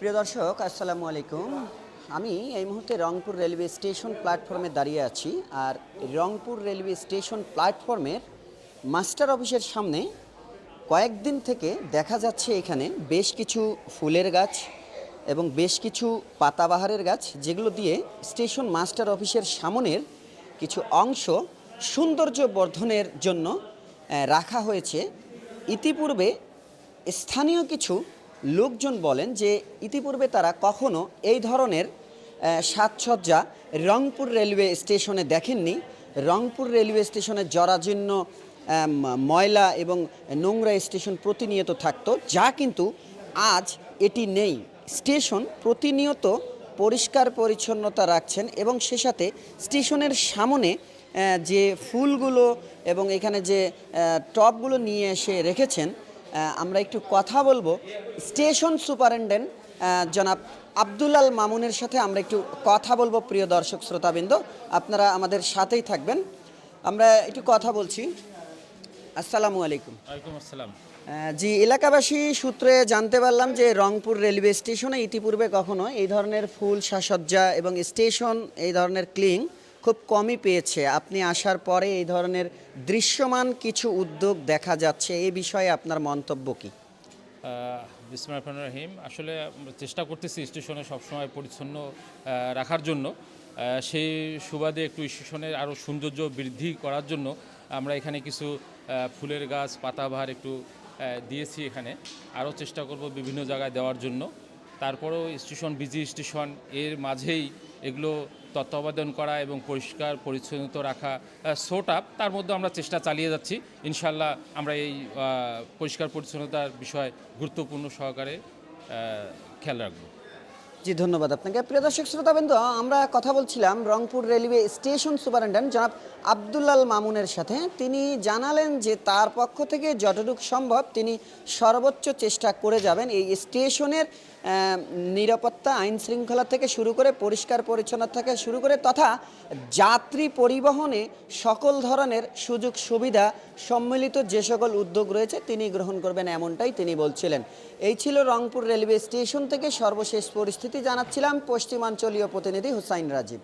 প্রিয় দর্শক আসসালামু আলাইকুম। আমি এই মুহূর্তে রংপুর রেলওয়ে স্টেশন প্ল্যাটফর্মে দাঁড়িয়ে আছি। আর রংপুর রেলওয়ে স্টেশন প্ল্যাটফর্মের মাস্টার অফিসের সামনে কয়েকদিন থেকে দেখা যাচ্ছে এখানে বেশ কিছু ফুলের গাছ এবং বেশ কিছু পাতাবাহারের গাছ, যেগুলো দিয়ে স্টেশন মাস্টার অফিসের সামনের কিছু অংশ সৌন্দর্য বর্ধনের জন্য রাখা হয়েছে। ইতিপূর্বে স্থানীয় কিছু লোকজন বলেন যে ইতিপূর্বে তারা কখনো এই ধরনের সাজসজ্জা রংপুর রেলওয়ে স্টেশনে দেখেননি। রংপুর রেলওয়ে স্টেশনে জরাজীর্ণ ময়লা এবং নোংরা স্টেশন প্রতিনিয়ত থাকতো, যা কিন্তু আজ এটি নেই। স্টেশন প্রতিনিয়ত পরিষ্কার পরিচ্ছন্নতা রাখছেন এবং সে সাথে স্টেশনের সামনে যে ফুলগুলো এবং এখানে যে টবগুলো নিয়ে এসে রেখেছেন, আমরা একটু কথা বলবো স্টেশন সুপারিনটেন্ডেন্ট জনাব আব্দুল আল মামুনের সাথে। আমরা একটু কথা বলবো। প্রিয় দর্শক শ্রোতাবৃন্দ, আপনারা আমাদের সাথেই থাকবেন। আমরা একটু কথা বলছি। আসসালামু আলাইকুম। ওয়ালাইকুম আসসালাম। জি, এলাকাবাসী সূত্রে জানতে পারলাম যে রংপুর রেলওয়ে স্টেশনে ইতিপূর্বে কখনো এই ধরনের ফুল সাজসজ্জা এবং স্টেশন এই ধরনের ক্লিং খুব কমই পেয়েছে। আপনি আসার পরে এই ধরনের দৃশ্যমান কিছু উদ্যোগ দেখা যাচ্ছে, এই বিষয়ে আপনার মন্তব্য কী? বিসমিল্লাহির রহমানির রহিম। আসলে আমরা চেষ্টা করতেছি স্টেশনে সবসময় পরিচ্ছন্ন রাখার জন্য। সেই সুবাদে একটু স্টেশনের আরও সৌন্দর্য বৃদ্ধি করার জন্য আমরা এখানে কিছু ফুলের গাছ পাতাবাহার একটু দিয়েছি। এখানে আরও চেষ্টা করব বিভিন্ন জায়গায় দেওয়ার জন্য। তারপরেও স্টেশন বিজি স্টেশন, এর মাঝেই এগুলো তত্ত্বাবধান করা এবং পরিষ্কার পরিচ্ছন্নতা রাখা সোট আপ, তার মধ্যে আমরা চেষ্টা চালিয়ে যাচ্ছি। ইনশাল্লাহ আমরা এই পরিষ্কার পরিচ্ছন্নতার বিষয় গুরুত্বপূর্ণ সহকারে খেয়াল রাখব। জি, ধন্যবাদ আপনাকে। প্রিয় দর্শক শ্রোতাবৃন্দ, আমরা কথা বলছিলাম রংপুর রেলওয়ে স্টেশন সুপারিনটেন্ডেন্ট জনাব আব্দুল আল মামুনের সাথে। তিনি জানালেন যে তার পক্ষ থেকে যতটুকু সম্ভব তিনি সর্বোচ্চ চেষ্টা করে যাবেন এই স্টেশনের নিরাপত্তা, আইন শৃঙ্খলা থেকে শুরু করে পরিষ্কার পরিচ্ছন্নতা থেকে শুরু করে তথা যাত্রী পরিবহনে সকল ধরনের সুযোগ সুবিধা সম্মিলিত যে সকল উদ্যোগ রয়েছে তিনি গ্রহণ করবেন, এমনটাই তিনি বলছিলেন। এই ছিল রংপুর রেলওয়ে স্টেশন থেকে সর্বশেষ পরিস্থিতি জানাচ্ছিলাম পশ্চিমাঞ্চলীয় প্রতিনিধি হুসাইন রাজীব।